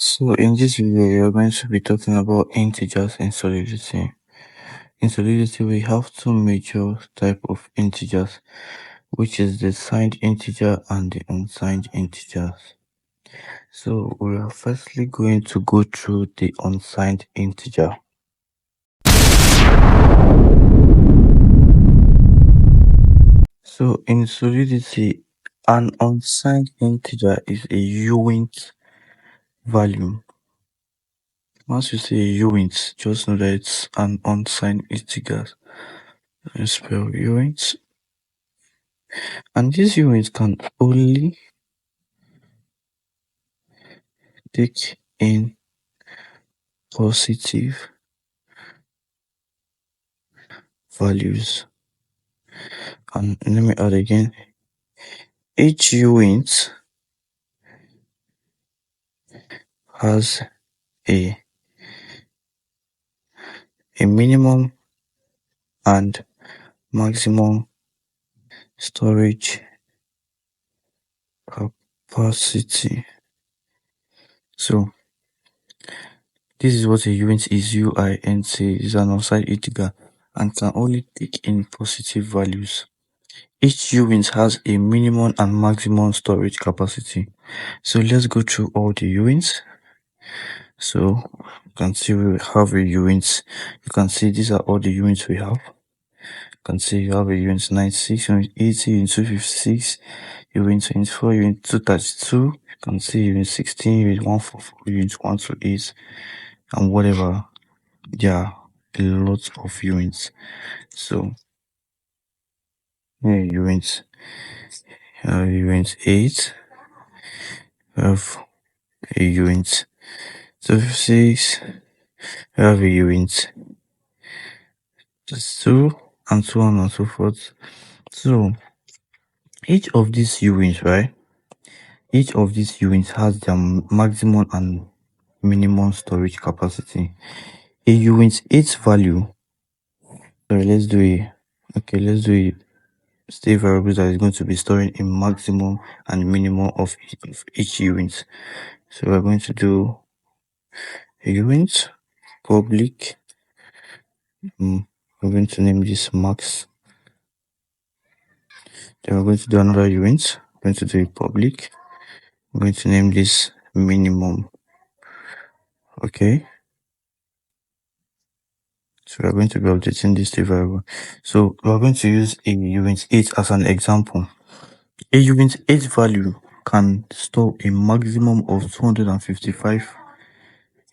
So in this video, we are going to be talking about integers in Solidity. In Solidity, we have two major type of integers, which is the signed integer and the unsigned integers. So we are firstly going to go through the unsigned integer. So in Solidity, an unsigned integer is a uint value. Once you say uint, just know that it's an unsigned integer. Let's spell uint. And this uint can only take in positive values. And let me add again, each uint has a minimum and maximum storage capacity. So this is what a uint is. Uint is an unsigned integer and can only take in positive values. Each uint has a minimum and maximum storage capacity. So let's go through all the uints. So you can see we have a uint. You can see these are all the uints we have. You can see you have a uint 96, uint 80, uint 256, uint 24, uint 232. You can see uint 16, uint 144, uint 128, and whatever. There are a lot of uints. So here uint 8, we have a uint 256, we have a uint 2, and so on and so forth. So each of these uints, right? Each of these uints has their maximum and minimum storage capacity. A uint 8 value. Sorry, let's do a state variable that is going to be storing a maximum and minimum of each uint. So we're going to do a uint public. We're going to name this max. Then we're going to do another uint. We're going to do a public. I'm going to name this minimum. Okay. So we're going to be updating this variable. So we're going to use a uint 8 as an example. A uint 8 value can store a maximum of 255,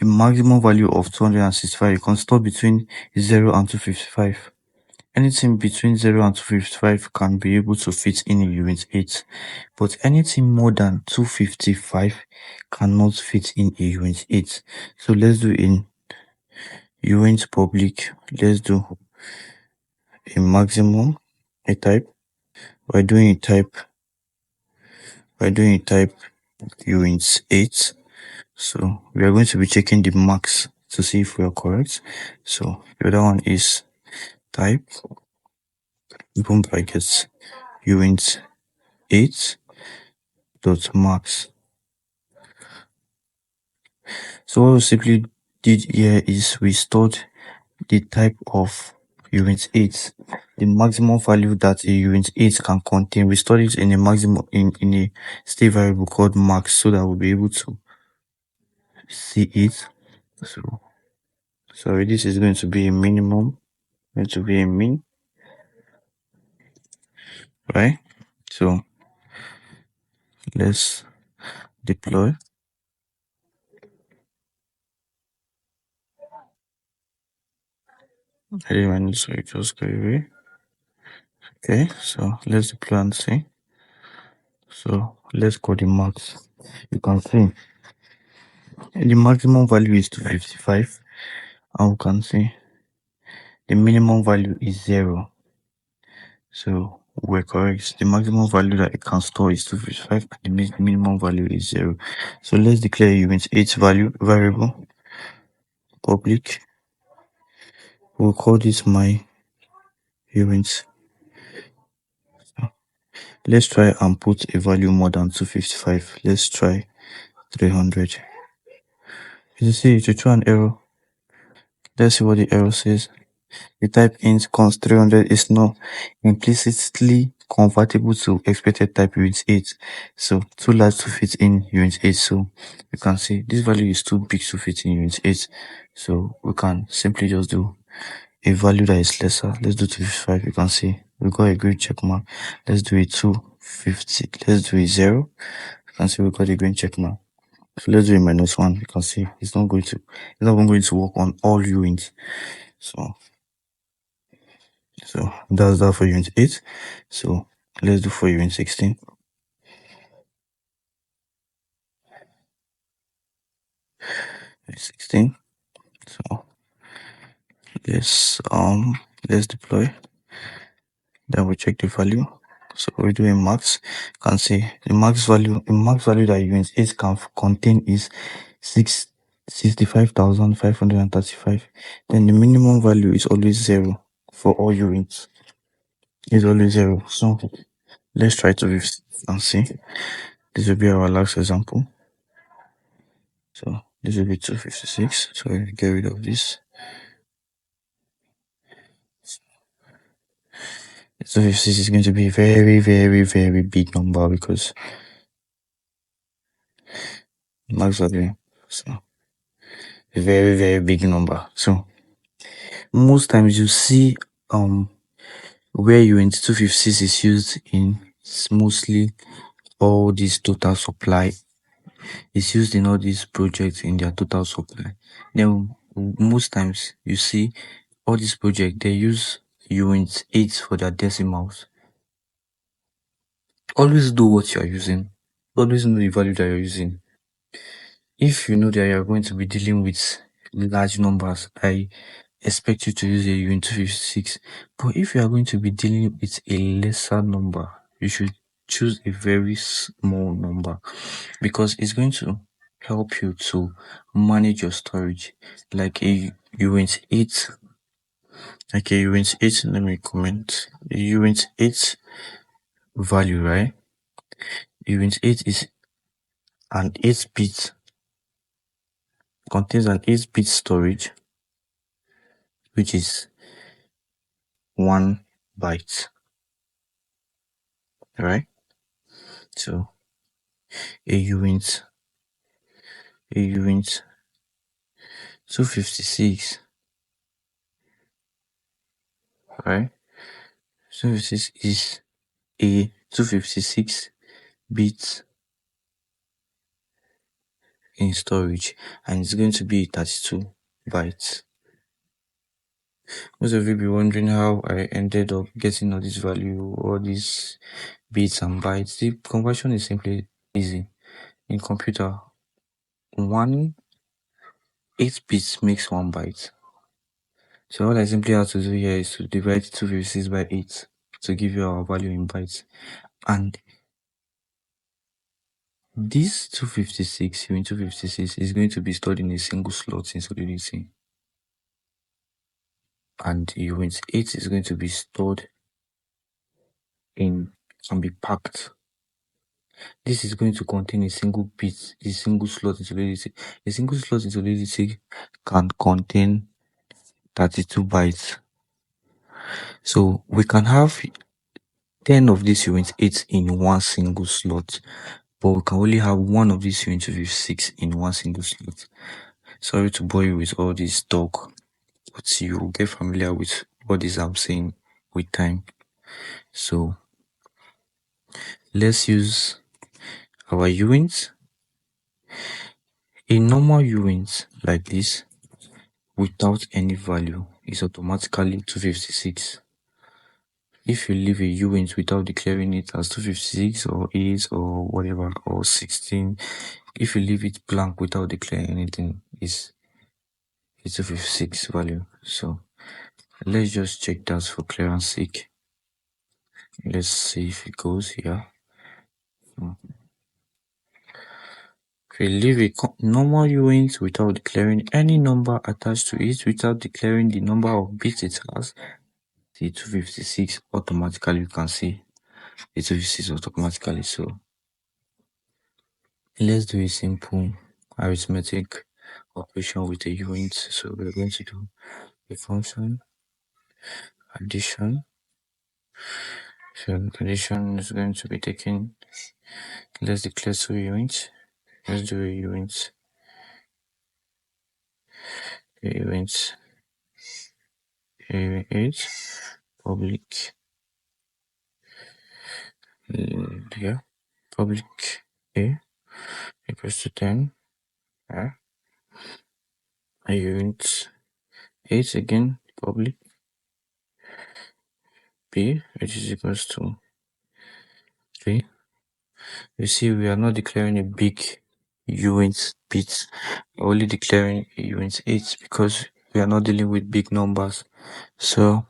a maximum value of 265. You can store between 0 and 255. Anything between 0 and 255 can be able to fit in a uint 8, but anything more than 255 cannot fit in a uint 8. So let's do in uint public, let's do a maximum, a type. We're doing a type uint 8. So we are going to be checking the max to see if we are correct. So the other one is type open brackets uint 8 dot max. So what we simply did here is we stored the type of uint 8, the maximum value that a uint 8 can contain. We stored it in a maximum in a state variable called max, so that we'll be able to see it. So sorry, this is going to be a minimum, going to be a min, right? So let's deploy. I didn't want to, so it just go away. Okay, so let's deploy and see. So let's call the max. You can see the maximum value is 255, and we can see the minimum value is 0. So we're correct. The maximum value that it can store is 255, and the minimum value is 0. So let's declare uint 8 value variable public. We'll call this my uint. So let's try and put a value more than 255. Let's try 300. You see, to throw an error, let's see what the error says. The type int const 300 is not implicitly convertible to expected type uint 8. So too large to fit in uint 8. So you can see this value is too big to fit in uint 8. So we can simply just do a value that is lesser. Let's do 255. You can see we got a green check mark. Let's do a 250. Let's do a 0. You can see we got a green check mark. So let's do a -1. You can see it's not even going to work on all uint. So that's that for unit 8. So let's do for unit 16. Unit 16. So let's deploy. Then we check the value. So we do a max. You can see the max value that unit 8 can contain is 65,535. Then the minimum value is always 0 for all units. It's always 0. So let's try to and see. This will be our last example. So this will be 256. So we get rid of this. 256 is going to be a very, very, very big number because max value. So a very, very big number. So most times you see where uint 256 is used in, it's mostly all this total supply. It's used in all these projects in their total supply. Then most times you see all these projects, they use uint 8 for their decimals. Always do what you are using. Always know the value that you're using. If you know that you're going to be dealing with large numbers, I expect you to use a uint 256. But if you are going to be dealing with a lesser number, you should choose a very small number because it's going to help you to manage your storage. Like a uint 8, let me comment. A uint 8 value, right? Uint 8 is an 8-bit, contains an 8-bit storage, which is 1 byte, right? So a uint 256, right? 256 is a 256 bit in storage, and it's going to be 32 bytes. Most of you be wondering how I ended up getting all this value, all these bits and bytes. The conversion is simply easy. In computer, 8 bits makes 1 byte. So all I simply have to do here is to divide 256 by 8 to give you our value in bytes. And this 256, uint 256, is going to be stored in a single slot in Solidity. And uint 8 is going to be stored can be packed. This is going to contain a single bit, a single slot in Solidity. A single slot in Solidity can contain 32 bytes. So we can have 10 of these uint 8 in one single slot, but we can only have one of these uint 256 in one single slot. Sorry to bore you with all this talk, but you will get familiar with what is I'm saying with time. So let's use our uint. A normal uint like this without any value is automatically 256. If you leave a uint without declaring it as 256 or 8 or whatever, or 16, if you leave it blank without declaring anything, it's 256 value. So let's just check that for clearance sake. Let's see if it goes here. If you leave a normal uint without declaring any number attached to it, without declaring the number of bits it has, the 256 automatically, you can see the 256 automatically. So let's do a simple arithmetic. operation with a uint. So we're going to do a function addition. So addition is going to be taken. Let's declare two uints. Let's do a uint. A uint. A uint. Public. Yeah. Public A equals to 10. Yeah. A uint 8 again. Public B, which is equals to 3. You see, we are not declaring a big uint bit. We're only declaring a uint 8 because we are not dealing with big numbers. So,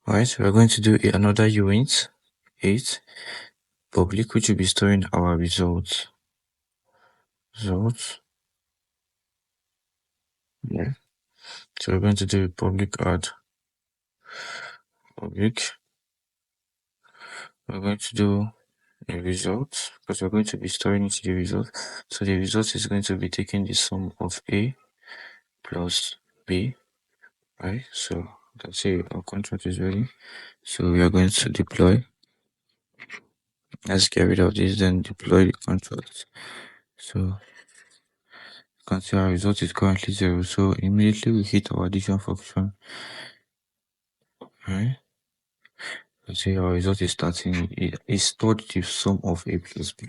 alright, we're going to do another uint 8 public, which will be storing our results. Yeah. So we're going to do a public add public. We're going to do a result because we're going to be storing it to the result. So the result is going to be taking the sum of A plus B, right? So let's say our contract is ready. So we are going to deploy. Let's get rid of this, then deploy the contract. So you can see our result is currently 0. So immediately we hit our addition function, right? Let's say our result is starting. It is stored the sum of A plus B.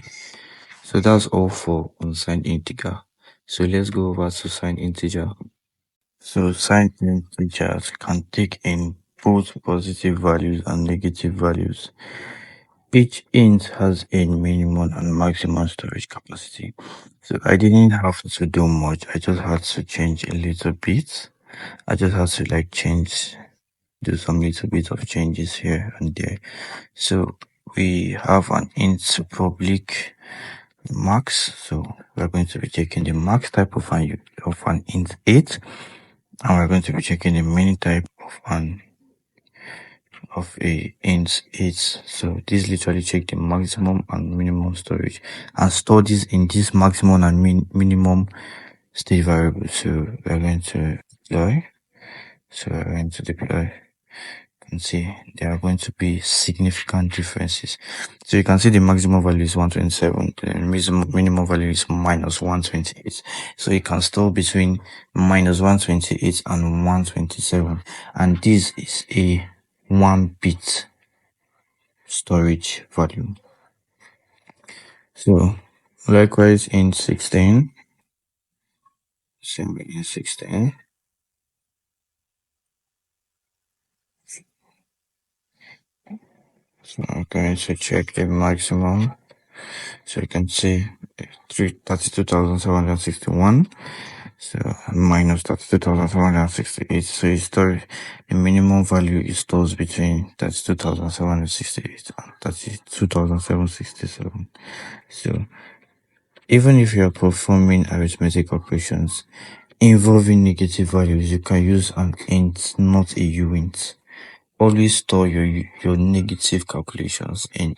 So that's all for unsigned integer. So let's go over to signed integer. So signed integers can take in both positive values and negative values. Each int has a minimum and maximum storage capacity. So I didn't have to do much. I just had to change a little bit. I just had to do some little bit of changes here and there. So we have an int public max. So we're going to be checking the max type of an int 8. And we're going to be checking the mini type of a int 8. So this literally check the maximum and minimum storage and store this in this maximum and minimum state variable. So we're going to deploy. You can see there are going to be significant differences. So you can see the maximum value is 127, the minimum value is minus 128. So you can store between minus 128 and 127, and this is a 1-bit storage value. So likewise in 16, same in 16. So I'm going to check the maximum. So you can see 32,761. So minus 32,768. So it stores the minimum value it stores between 32,768 and 32,767. So even if you are performing arithmetic operations involving negative values, you can use an int, not a uint. Always store your negative calculations in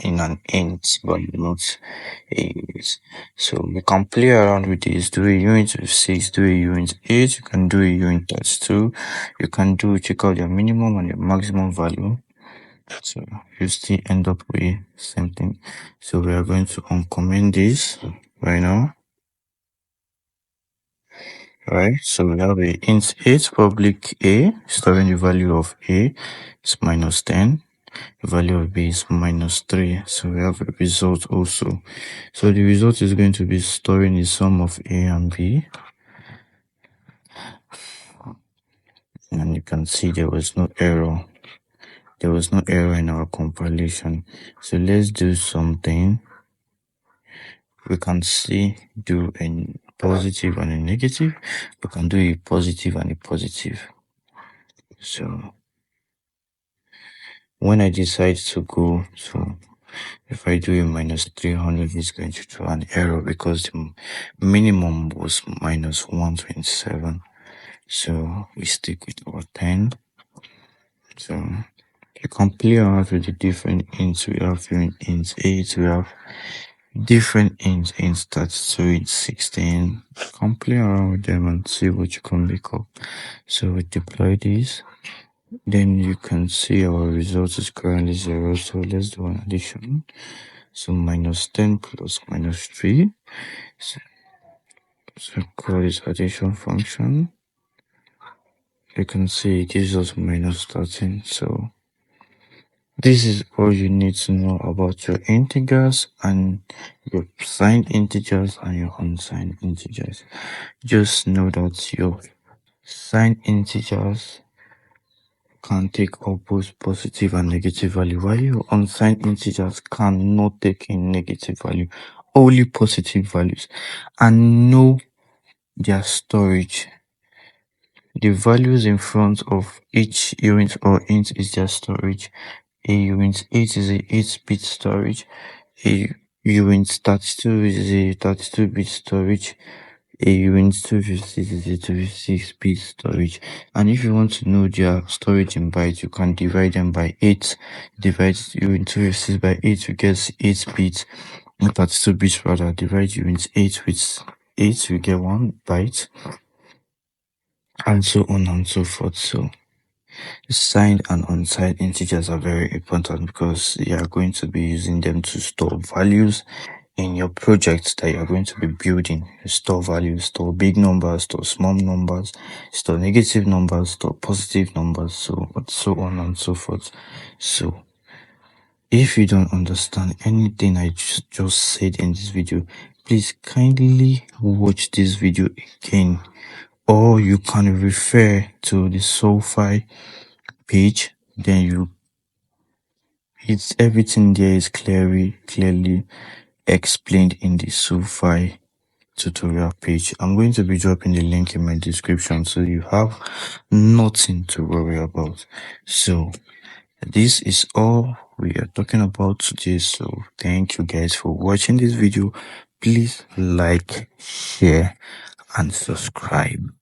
an int value, not a unit. So you can play around with this. Do a unit of 6, do a unit 8, you can do a unit 2. You can check out your minimum and your maximum value. So you still end up with something. So we are going to uncomment this right now. Right, so we have a int 8 public A, storing the value of A is minus 10, the value of B is minus 3. So we have a result also. So the result is going to be storing the sum of A and B. And you can see there was no error. There was no error in our compilation. So let's do something. We can do a positive and a negative. We can do a positive and a positive. So when I decide to go to, if I do a minus 300, it's going to throw an error because the minimum was minus 127. So we stick with our 10. So you can play around with the different ints. We have int 8, we have different ints, int 32, int 16. can play around with them and see what you can make up. So we deploy this, then you can see our result is currently 0. So let's do an addition. So minus 10 plus minus 3. So call this addition function. You can see it gives us minus 13. So this is all you need to know about your integers and your signed integers and your unsigned integers. Just know that your signed integers can take up both positive and negative value, while your unsigned integers cannot take in negative value, only positive values, and know their storage. The values in front of each uint or int is their storage. A uint 8 is a 8-bit storage. A uint 32 is a 32-bit storage. A uint 256 is a 256-bit storage. And if you want to know their storage in bytes, you can divide them by 8. Divide uint 256 by 8, you get 8 bits. 32 bits rather. Divide uint 8 with 8, we get 1 byte. And so on and so forth. So signed and unsigned integers are very important because you are going to be using them to store values in your projects that you are going to be building. Store values, store big numbers, store small numbers, store negative numbers, store positive numbers, so on and so forth. So if you don't understand anything I just said in this video, please kindly watch this video again, or you can refer to the Solidity page. Then it's everything there is clearly explained in the Solidity tutorial page. I'm going to be dropping the link in my description so you have nothing to worry about. So this is all we are talking about today. So thank you guys for watching this video. Please like, share and subscribe.